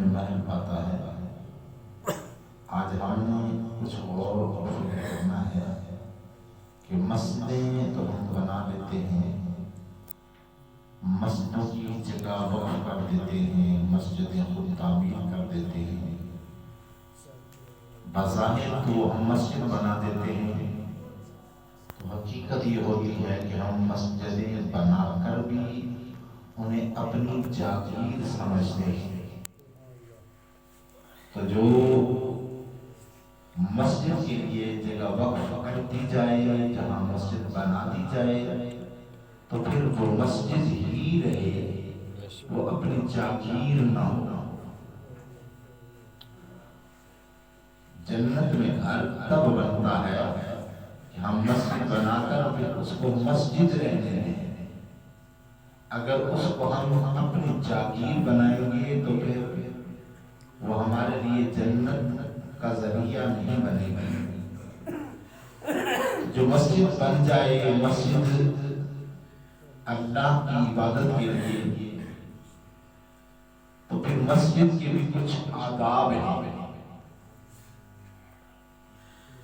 میں محل پاتا ہے۔ آج ہم نے کچھ اور فکر کرنا ہے کہ مسجدیں تو ہم بنا لیتے ہیں، مسجدوں کی جگہ وقف کر دیتے ہیں، مسجدیں خود تعمیر کر دیتے ہیں، بظاہر تو ہم مسجد بنا دیتے ہیں، تو حقیقت یہ ہوتی ہے کہ ہم مسجدیں بنا کر بھی انہیں اپنی جاگیر سمجھتے ہیں۔ تو جو مسجد کے لیے جگہ وقف کر دی جائے، جہاں مسجد بنا دی جائے، تو پھر وہ مسجد ہی رہے، وہ اپنی جاگیر نہ ہو۔ جنت میں گھر تب بنتا ہے کہ ہم مسجد بنا کر پھر اس کو مسجد رہنے دیں۔ اگر اس کو ہم اپنی جاگیر بنائیں گے تو پھر وہ ہمارے لیے جنت کا ذریعہ نہیں بنے گی۔ جو مسجد بن جائے، مسجد اللہ کی عبادت کے لیے، تو پھر مسجد کے بھی کچھ آداب ہیں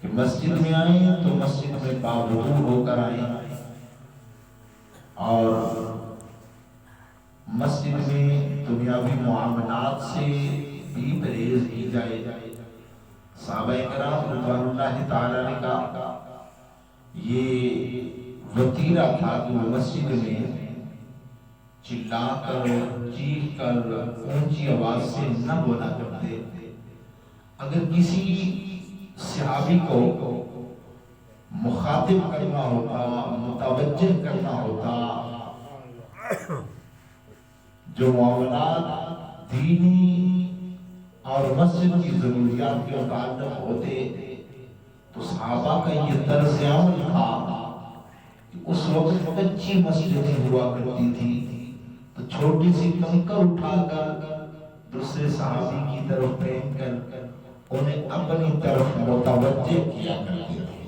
کہ مسجد میں آئیں تو مسجد میں باوضو ہو کر آئیں، اور مسجد میں دنیاوی معاملات سے بھی پرہیز کی جائے۔ صحابہ کرام رضوان اللہ تعالیٰ نے کا یہ وتیرہ تھا کہ وہ مسجد میں چلا کر، چیخ کر، اونچی آواز سے نہ بولا کرتے۔ اگر کسی صحابی کو مخاطب کرنا ہوتا، متوجہ کرنا ہوتا، جو معاملات دینی اور مسجد کی ضروریات کے متعلق ہوتے، تو صحابہ کا یہ طرز عمل تھا کہ اس وقت کچی مسجدیں ہوا کرتی تھی، تو چھوٹی سی کنکر اٹھا کر دوسرے صحابی کی طرف پھینک کر انہیں اپنی طرف متوجہ کیا کرتے تھے۔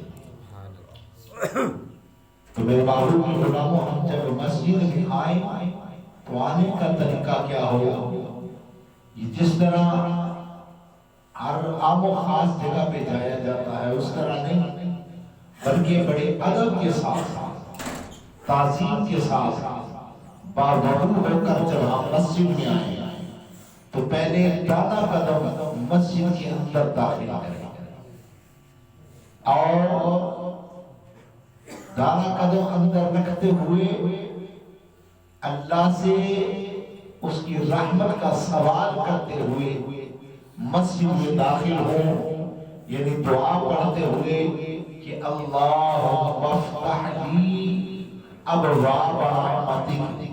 تو میرے محبوب کی غلاموں، ہم جب مسجد میں آئیں تو آنے کا طریقہ کیا ہو؟ یہ جس طرح ہر عام و خاص جگہ پہ جایا جاتا ہے اس طرح نہیں، بلکہ بڑے ادب کے ساتھ، تعظیم کے ساتھ، باوضو ہو کر جب ہم مسجد میں آئیں تو پہلے دانا قدم مسجد کے اندر داخل کریں، اور دانا قدم اندر رکھتے ہوئے اللہ سے اس کی رحمت کا سوال کرتے ہوئے مسجد میں داخل ہوں، یعنی دعا پڑھتے ہوئے کہ اللہم افتح لی ابواب رحمتک۔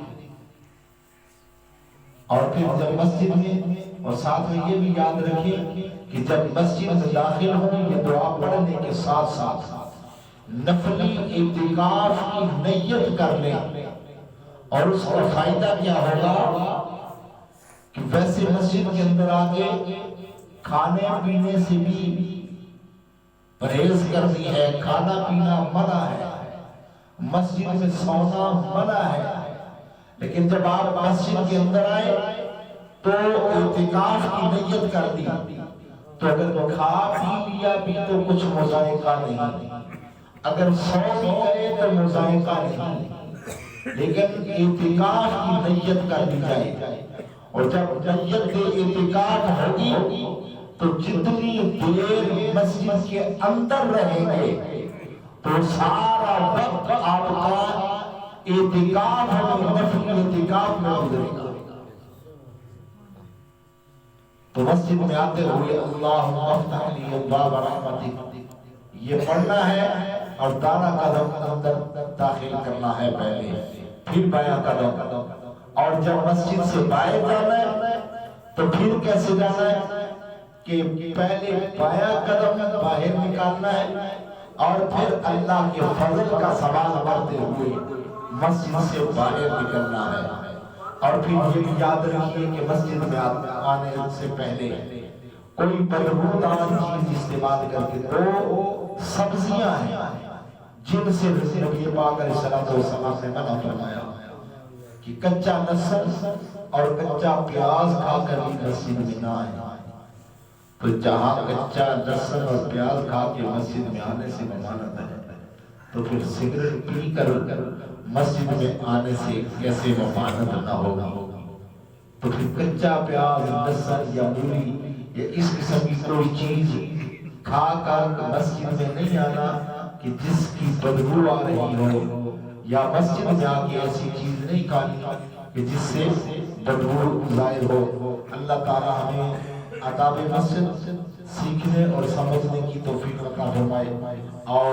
اور پھر جب مسجد میں، اور ساتھ میں یہ بھی یاد رکھیں کہ جب مسجد میں داخل ہوں یہ دعا پڑھنے کے ساتھ ساتھ نفلی اعتکاف کی نیت کر لیں، اور اس کا فائدہ کیا ہوگا کہ ویسے مسجد کے اندر آگے کھانے پینے سے بھی پرہیز کرنی ہے، کھانا پینا منع ہے، مسجد میں سونا منع ہے، لیکن جب آپ مسجد کے اندر آئے تو اعتکاف کی نیت کر دی، تو اگر کھا پی لیا بھی تو کچھ مذائقہ نہیں، اگر سو بھی گئے تو مذائقہ نہیں، لیکن اعتکاف کی نیت کر دی جائے۔ اور جب نیت اعتکاف ہوگی تو جتنی دیر مسجد کے اندر رہیں گے تو سارا وقت آپ کا اعتکاف میں، نفلی اعتکاف میں گزرے گا۔ تو مسجد میں آتے ہوئے اللہم افتح لی ابواب رحمتک یہ پڑھنا ہے، اور دانا قدم اندر داخل کرنا ہے پہلے، پھر بایاں قدم، اور جب مسجد سے باہر جانا ہے تو پھر کیسے جانا ہے کہ پہلے بایاں قدم باہر نکالنا ہے، اور پھر اللہ کے فضل کا سوال کرتے ہوئے مسجد سے باہر نکلنا ہے۔ اور پھر یہ بھی یاد رکھیے کہ مسجد میں آنے سے پہلے کوئی بدبودار چیز استعمال کر کے، دو سبزیاں ہیں جن سے نبی پاک علیہ السلام نے منع فرمایا، کہ کچا لہسن اور کچا پیاز کھا کر بھی مسجد میں نہ آئے۔ تو جہاں کچا لہسن اور پیاز کھا کے مسجد میں آنے سے ممانعت ہے، تو پھر سگریٹ پی کر مسجد میں آنے سے کیسے ممانعت نہ ہوگا؟ تو پھر کچا پیاز، لہسن یا مولی یا اس قسم کی کوئی چیز کھا کر مسجد میں نہیں آنا کہ جس کی بدبو آ رہی ہو، یا مسجد میں آ کے ایسی چیز نہیں کھانی کہ جس سے بدبو ظاہر ہو۔ اللہ تعالی ہمیں آداب مسجد سیکھنے اور سمجھنے کی توفیق عطا فرمائے اور